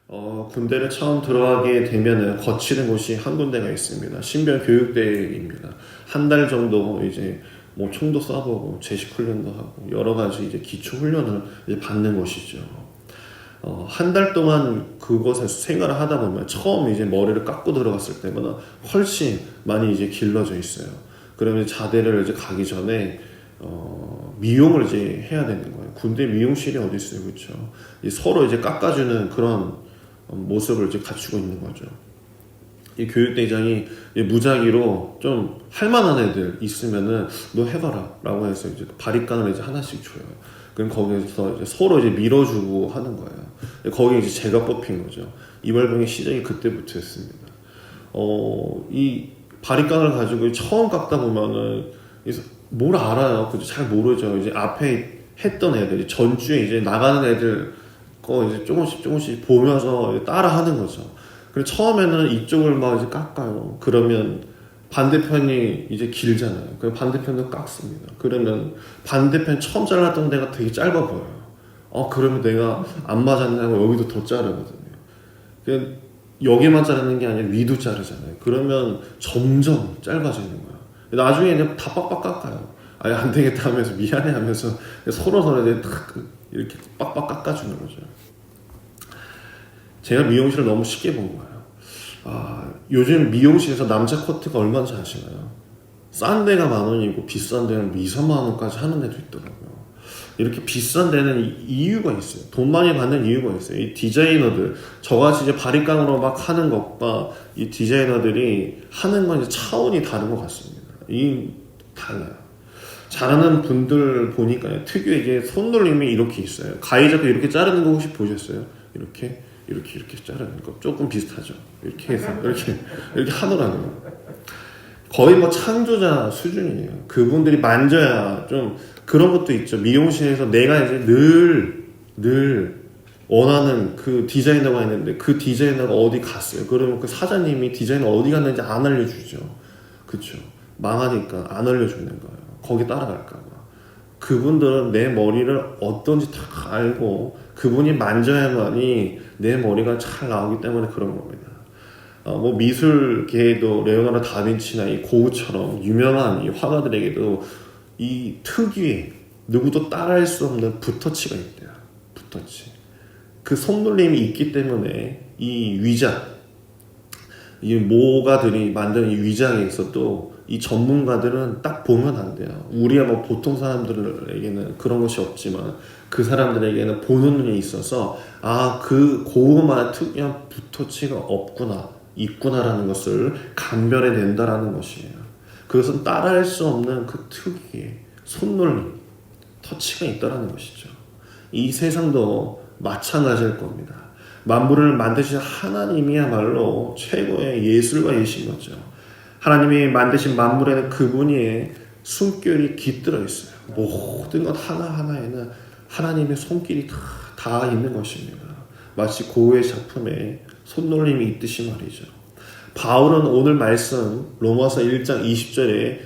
군대를 처음 들어가게 되면은 거치는 곳이 한 군데가 있습니다. 신병 교육대입니다. 한 달 정도 이제 뭐 총도 쏴보고 제식 훈련도 하고 여러 가지 이제 기초 훈련을 이제 받는 곳이죠. 한 달 동안 그곳에서 생활을 하다 보면 처음 이제 머리를 깎고 들어갔을 때보다 훨씬 많이 이제 길러져 있어요. 그러면 자대를 이제 가기 전에 미용을 이제 해야 되는 거예요. 군대 미용실이 어디 있어요, 그렇죠? 서로 이제 깎아주는 그런 모습을 이제 갖추고 있는 거죠. 이 교육대장이 무작위로 좀 할만한 애들 있으면은 너 해봐라라고 해서 이제 바리깡을 이제 하나씩 줘요. 그럼 거기서 이제 서로 이제 밀어주고 하는 거예요. 거기에 이제 제가 뽑힌 거죠. 이발병의 시작이 그때부터였습니다. 이 바리깡을 가지고 처음 깎다 보면은 뭘 알아요? 그죠? 잘 모르죠. 이제 앞에 했던 애들, 전주에 이제 나가는 애들 거 이제 조금씩 보면서 따라 하는 거죠. 그리고 처음에는 이쪽을 막 이제 깎아요. 그러면 반대편이 이제 길잖아요. 그럼 반대편도 깎습니다. 그러면 반대편 처음 잘랐던 데가 되게 짧아 보여요. 그러면 내가 안 맞았냐고 여기도 더 자르거든요. 여기만 자르는 게 아니라 위도 자르잖아요. 그러면 점점 짧아지는 거예요. 나중에 그냥 다 빡빡 깎아요. 아예 안 되겠다 하면서 미안해 하면서 서로 이제 탁 이렇게 빡빡 깎아주는 거죠. 제가 미용실을 너무 쉽게 본 거예요. 요즘 미용실에서 남자 커트가 얼마인지 아시나요? 싼 데가 10,000원이고 비싼 데는 2-3만 원까지 하는 데도 있더라고요. 이렇게 비싼 데는 이유가 있어요. 돈 많이 받는 이유가 있어요. 이 디자이너들, 저같이 이제 바리깡으로 막 하는 것과 이 디자이너들이 하는 건 이제 차원이 다른 것 같습니다. 달라요. 잘하는 분들 보니까 특유의 이제 손놀림이 이렇게 있어요. 가위 잡고 이렇게 자르는 거 혹시 보셨어요? 이렇게 자르는 거 조금 비슷하죠. 이렇게 해서 이렇게 하더라고요. 거의 뭐 창조자 수준이에요. 그분들이 만져야 좀 그런 것도 있죠. 미용실에서 내가 이제 늘 원하는 그 디자이너가 있는데 그 디자이너가 어디 갔어요. 그러면 그 사장님이 디자이너 어디 갔는지 안 알려주죠. 그쵸? 망하니까 안 알려주는 거예요. 거기 따라갈까봐. 그분들은 내 머리를 어떤지 다 알고 그분이 만져야만이 내 머리가 잘 나오기 때문에 그런 겁니다. 뭐 미술계에도 레오나르도 다빈치나 이 고흐처럼 유명한 이 화가들에게도 이 특유의 누구도 따라할 수 없는 붓터치가 있대요. 붓터치. 그 손놀림이 있기 때문에 이 위작, 이 모가들이 만드는 이 위장에 있어도 이 전문가들은 딱 보면 안 돼요. 우리야 뭐 보통 사람들에게는 그런 것이 없지만 그 사람들에게는 보는 눈이 있어서 그 고흐만의 특이한 붓터치가 있구나라는 것을 감별해낸다라는 것이에요. 그것은 따라할 수 없는 그 특유의 손놀림, 터치가 있다라는 것이죠. 이 세상도 마찬가지일 겁니다. 만물을 만드신 하나님이야말로 최고의 예술가이신 거죠. 하나님이 만드신 만물에는 그분의 숨결이 깃들어 있어요. 모든 것 하나하나에는 하나님의 손길이 다 있는 것입니다. 마치 고흐의 작품에 손놀림이 있듯이 말이죠. 바울은 오늘 말씀 로마서 1장 20절에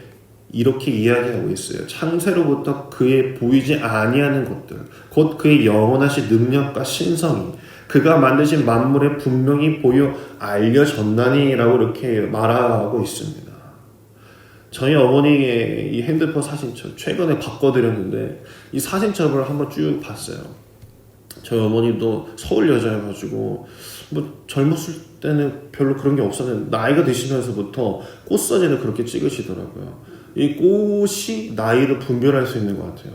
이렇게 이야기하고 있어요. 창세로부터 그의 보이지 아니하는 것들, 곧 그의 영원하신 능력과 신성이 그가 만드신 만물에 분명히 보여 알려졌나니라고 이렇게 말하고 있습니다. 저희 어머니의 이 핸드폰 사진첩 최근에 바꿔드렸는데 이 사진첩을 한번 쭉 봤어요. 저희 어머니도 서울 여자여가지고 뭐 젊었을 때는 별로 그런 게 없었는데 나이가 드시면서부터 꽃 사진을 그렇게 찍으시더라고요. 이 꽃이 나이를 분별할 수 있는 것 같아요.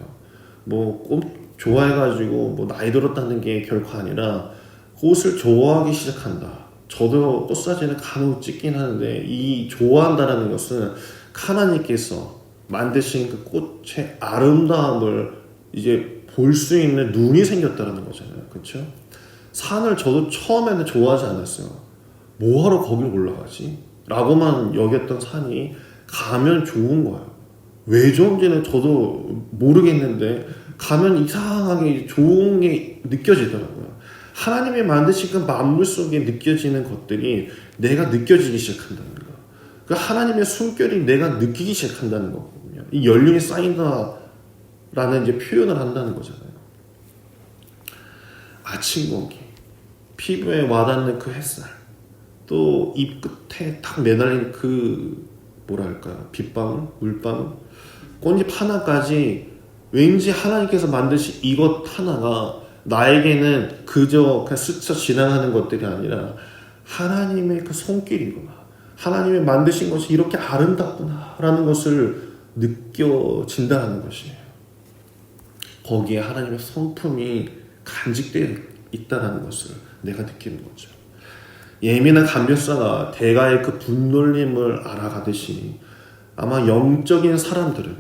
뭐 꽃 좋아해가지고 뭐 나이 들었다는 게 결코 아니라 꽃을 좋아하기 시작한다. 저도 꽃 사진을 간혹 찍긴 하는데 이 좋아한다라는 것은 하나님께서 만드신 그 꽃의 아름다움을 이제 볼 수 있는 눈이 생겼다라는 거잖아요. 그렇죠? 산을 저도 처음에는 좋아하지 않았어요. 뭐하러 거길 올라가지? 라고만 여겼던 산이 가면 좋은 거예요. 왜 좋은지는 저도 모르겠는데 가면 이상하게 좋은 게 느껴지더라고요. 하나님이 만드신 그 만물 속에 느껴지는 것들이 내가 느껴지기 시작한다는 거. 그 하나님의 숨결이 내가 느끼기 시작한다는 거거든요. 이 연륜이 쌓인다라는 이제 표현을 한다는 거잖아요. 아침 공기. 피부에 와닿는 그 햇살, 또 입 끝에 탁 매달린 그 뭐랄까요, 빗방울, 물방울, 꽃잎 하나까지 왠지 하나님께서 만드신 이것 하나가 나에게는 그저 그냥 스쳐 지나가는 것들이 아니라 하나님의 그 손길이구나, 하나님의 만드신 것이 이렇게 아름답구나 라는 것을 느껴진다는 것이에요. 거기에 하나님의 성품이 간직되어 있다는 것을 내가 느끼는 거죠. 예민한 감별사가 대가의 그 분놀림을 알아가듯이 아마 영적인 사람들은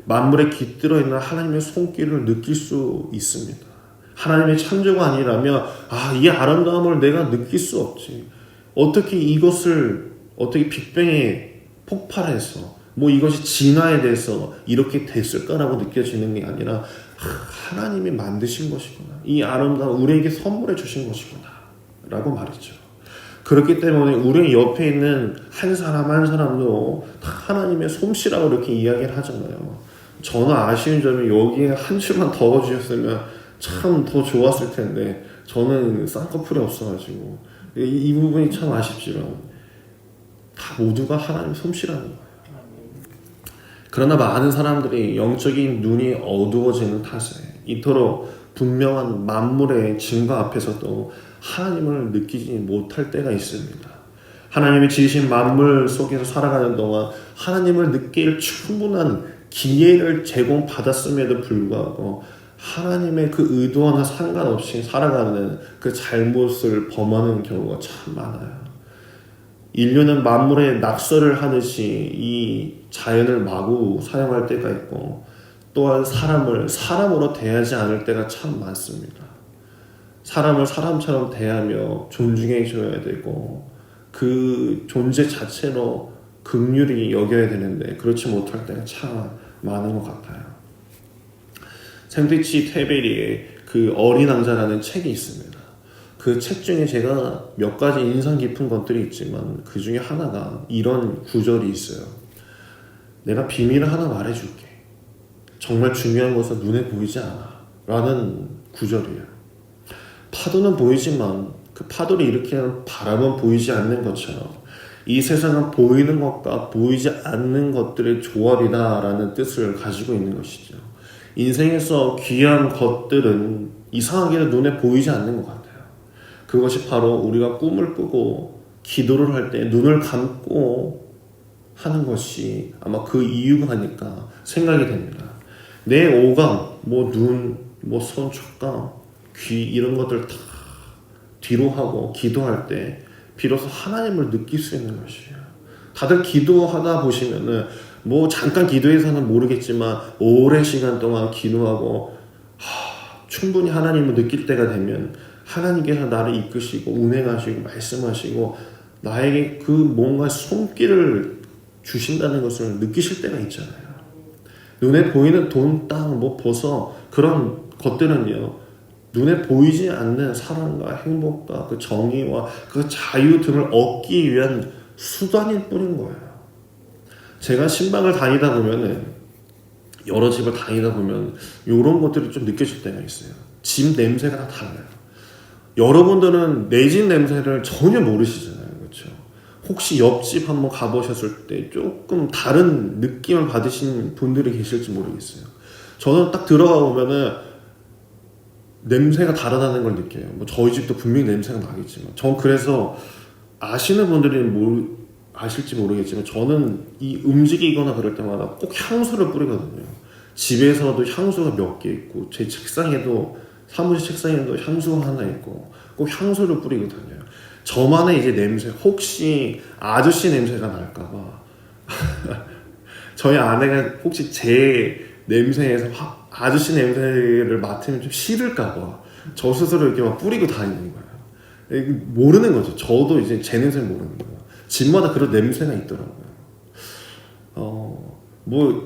만물에 깃들어 있는 하나님의 손길을 느낄 수 있습니다. 하나님의 창조가 아니라면 이 아름다움을 내가 느낄 수 없지. 어떻게 이것을 어떻게 빅뱅에 폭발해서 이것이 진화에 대해서 이렇게 됐을까라고 느껴지는 게 아니라 하나님이 만드신 것이구나, 이 아름다움 우리에게 선물해 주신 것이구나 라고 말이죠. 그렇기 때문에 우리 옆에 있는 한 사람 한 사람도 하나님의 솜씨라고 이렇게 이야기를 하잖아요. 저는 아쉬운 점이 여기에 한 줄만 더 넣어주셨으면 참 더 좋았을 텐데 저는 쌍꺼풀이 없어가지고 이 부분이 참 아쉽지만 다 모두가 하나님의 솜씨라는 거예요. 그러나 많은 사람들이 영적인 눈이 어두워지는 탓에 이토록 분명한 만물의 증거 앞에서도 하나님을 느끼지 못할 때가 있습니다. 하나님이 지으신 만물 속에서 살아가는 동안 하나님을 느낄 충분한 기회를 제공받았음에도 불구하고 하나님의 그 의도와는 상관없이 살아가는 그 잘못을 범하는 경우가 참 많아요. 인류는 만물에 낙서를 하듯이 이 자연을 마구 사용할 때가 있고, 또한 사람을 사람으로 대하지 않을 때가 참 많습니다. 사람을 사람처럼 대하며 존중해 줘야 되고 그 존재 자체로 긍휼히 여겨야 되는데 그렇지 못할 때가 참 많은 것 같아요. 샌드위치 테베리의 그 어린 왕자라는 책이 있습니다. 그 책 중에 제가 몇 가지 인상 깊은 것들이 있지만 그 중에 하나가 이런 구절이 있어요. 내가 비밀을 하나 말해줄게. 정말 중요한 것은 눈에 보이지 않아 라는 구절이에요. 파도는 보이지만 그 파도를 일으키는 바람은 보이지 않는 것처럼 이 세상은 보이는 것과 보이지 않는 것들의 조합이다 라는 뜻을 가지고 있는 것이죠. 인생에서 귀한 것들은 이상하게도 눈에 보이지 않는 것 같아요. 그것이 바로 우리가 꿈을 꾸고 기도를 할 때 눈을 감고 하는 것이 아마 그 이유가 아닐까 생각이 됩니다. 내 오감, 눈, 손, 촉감, 귀 이런 것들 다 뒤로 하고 기도할 때 비로소 하나님을 느낄 수 있는 것이에요. 다들 기도하다 보시면은 잠깐 기도해서는 모르겠지만 오랜 시간 동안 기도하고 충분히 하나님을 느낄 때가 되면 하나님께서 나를 이끄시고 운행하시고 말씀하시고 나에게 그 뭔가 손길을 주신다는 것을 느끼실 때가 있잖아요. 눈에 보이는 돈, 땅, 버섯 그런 것들은요, 눈에 보이지 않는 사랑과 행복과 그 정의와 그 자유 등을 얻기 위한 수단일 뿐인 거예요. 제가 신방을 다니다 보면은 여러 집을 다니다 보면 이런 것들이 좀 느껴질 때가 있어요. 집 냄새가 다 달라요. 여러분들은 내 집 냄새를 전혀 모르시잖아요. 그렇죠? 혹시 옆집 한번 가보셨을 때 조금 다른 느낌을 받으신 분들이 계실지 모르겠어요. 저는 딱 들어가 보면은 냄새가 다르다는 걸 느껴요. 저희 집도 분명히 냄새가 나겠지만 전 그래서 아시는 분들은 아실지 모르겠지만 저는 이 움직이거나 그럴 때마다 꼭 향수를 뿌리거든요. 집에서도 향수가 몇 개 있고 제 책상에도 사무실 책상에도 향수가 하나 있고 꼭 향수를 뿌리고 다녀요. 저만의 이제 냄새, 혹시 아저씨 냄새가 날까봐 저희 아내가 혹시 제 냄새에서 아저씨 냄새를 맡으면 좀 싫을까봐 저 스스로 이렇게 막 뿌리고 다니는 거예요. 모르는 거죠. 저도 이제 제 냄새를 모르는 거예요. 집마다 그런 냄새가 있더라고요.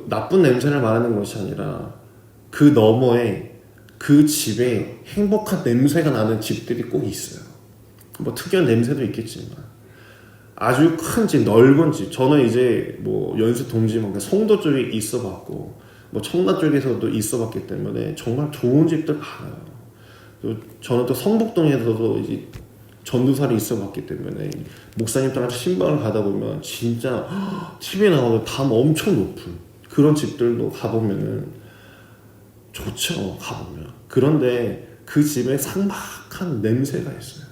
나쁜 냄새를 말하는 것이 아니라 그 너머에 그 집에 행복한 냄새가 나는 집들이 꼭 있어요. 특이한 냄새도 있겠지만 아주 큰 집, 넓은 집. 저는 이제 연수 동지만 송도 쪽에 있어봤고 청라 쪽에서도 있어봤기 때문에 정말 좋은 집들 많아요. 저는 또 성북동에서도 이제 전도사를 있어봤기 때문에 목사님 따라 신방을 가다 보면 진짜 TV에 나오는 담 엄청 높은 그런 집들도 가보면은 좋죠. 가보면. 그런데 그 집에 삭막한 냄새가 있어요.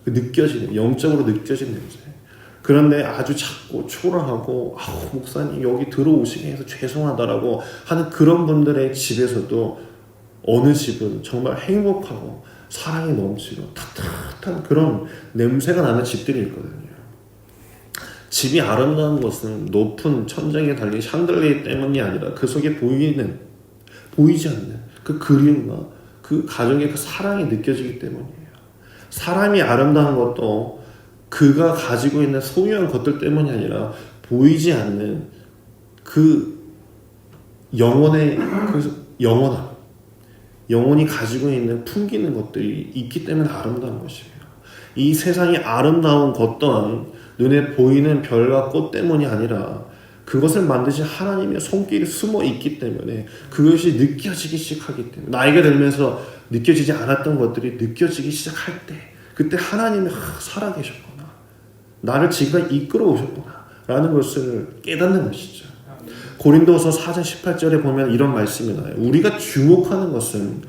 느껴지는, 영적으로 느껴지는 냄새. 그런데 아주 작고 초라하고 목사님 여기 들어오시게 해서 죄송하다라고 하는 그런 분들의 집에서도 어느 집은 정말 행복하고 사랑이 넘치고 따뜻한 그런 냄새가 나는 집들이 있거든요. 집이 아름다운 것은 높은 천장에 달린 샹들리에 때문이 아니라 그 속에 보이지 않는 그 그림과 그 가정의 그 사랑이 느껴지기 때문이에요. 사람이 아름다운 것도 그가 가지고 있는 소유한 것들 때문이 아니라 보이지 않는 그 영혼의 그 영원함, 영혼이 가지고 있는 풍기는 것들이 있기 때문에 아름다운 것이에요. 이 세상이 아름다운 것 또한 눈에 보이는 별과 꽃 때문이 아니라 그것을 만드신 하나님의 손길이 숨어 있기 때문에 그것이 느껴지기 시작하기 때문에 나이가 들면서 느껴지지 않았던 것들이 느껴지기 시작할 때 그때 하나님이 살아계셨구나, 나를 지금까지 이끌어 오셨구나 라는 것을 깨닫는 것이죠. 고린도서 4장 18절에 보면 이런 말씀이 나와요. 우리가 주목하는 것은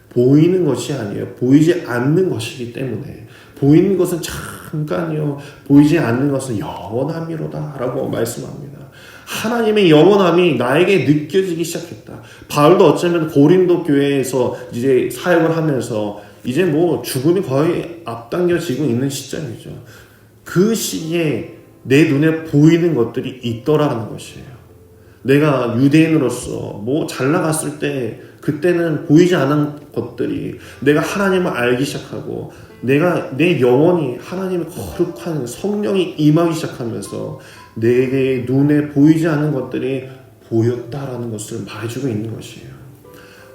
보이는 것이 아니에요. 보이지 않는 것이기 때문에 보이는 것은 잠깐이요 보이지 않는 것은 영원함이로다 라고 말씀합니다. 하나님의 영원함이 나에게 느껴지기 시작했다. 바울도 어쩌면 고린도 교회에서 이제 사역을 하면서 이제 뭐 죽음이 거의 앞당겨지고 있는 시점이죠. 그 시기에 내 눈에 보이는 것들이 있더라는 것이에요. 내가 유대인으로서 뭐 잘 나갔을 때 그때는 보이지 않은 것들이 내가 하나님을 알기 시작하고 내 영혼이 하나님의 거룩한 성령이 임하기 시작하면서 내 눈에 보이지 않는 것들이 보였다라는 것을 말해주고 있는 것이에요.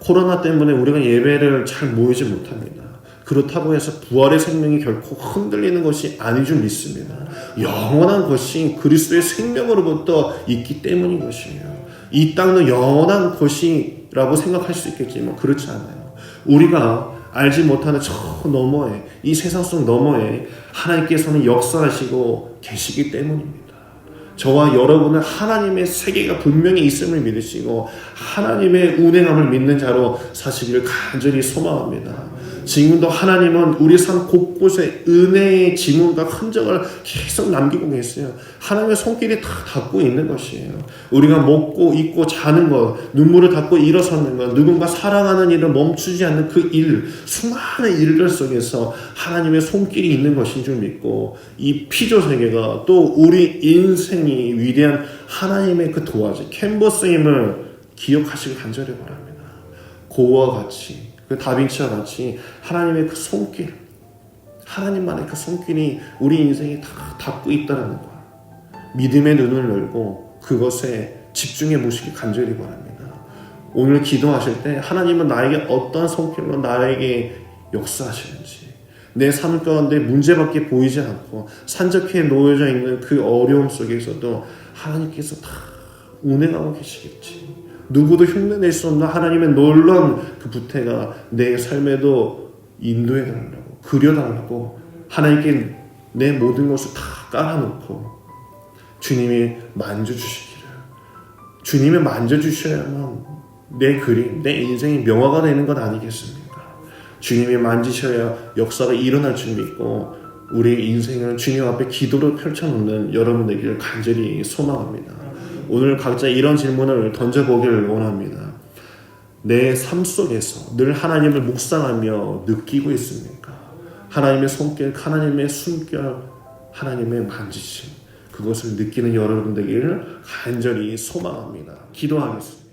코로나 때문에 우리가 예배를 잘 모이지 못합니다. 그렇다고 해서 부활의 생명이 결코 흔들리는 것이 아닌 줄 믿습니다. 영원한 것이 그리스도의 생명으로부터 있기 때문인 것이에요. 이 땅도 영원한 것이라고 생각할 수 있겠지만 그렇지 않아요. 우리가 알지 못하는 저 너머에, 이 세상 속 너머에 하나님께서는 역사하시고 계시기 때문입니다. 저와 여러분은 하나님의 세계가 분명히 있음을 믿으시고 하나님의 운행함을 믿는 자로 사시기를 간절히 소망합니다. 지금도 하나님은 우리 삶 곳곳에 은혜의 지문과 흔적을 계속 남기고 계세요. 하나님의 손길이 다 닿고 있는 것이에요. 우리가 먹고 입고 자는 것, 눈물을 닦고 일어서는 것, 누군가 사랑하는 일을 멈추지 않는 그 일, 수많은 일들 속에서 하나님의 손길이 있는 것인 줄 믿고 이 피조세계가 또 우리 인생이 위대한 하나님의 그 도화지, 캔버스임을 기억하시길 간절히 바랍니다. 고와 같이 그 다빈치와 같이 하나님의 그 손길, 하나님만의 그 손길이 우리 인생에 다 닿고 있다는 것, 믿음의 눈을 열고 그것에 집중해 보시기 간절히 바랍니다. 오늘 기도하실 때 하나님은 나에게 어떠한 손길로 나에게 역사하시는지, 내 삶 가운데 문제밖에 보이지 않고 산적해 놓여져 있는 그 어려움 속에서도 하나님께서 다 운행하고 계시겠지. 누구도 흉내낼 수 없는 하나님의 놀라운 그 부태가 내 삶에도 인도해달라고, 그려달라고 하나님께 내 모든 것을 다 깔아놓고 주님이 만져주시기를, 주님이 만져주셔야만 내 그림, 내 인생이 명화가 되는 것 아니겠습니까? 주님이 만지셔야 역사가 일어날 줄 믿고 우리의 인생을 주님 앞에 기도로 펼쳐놓는 여러분 되기를 간절히 소망합니다. 오늘 각자 이런 질문을 던져보기를 원합니다. 내 삶 속에서 늘 하나님을 묵상하며 느끼고 있습니까? 하나님의 손길, 하나님의 숨결, 하나님의 만지심, 그것을 느끼는 여러분 되기를 간절히 소망합니다. 기도하겠습니다.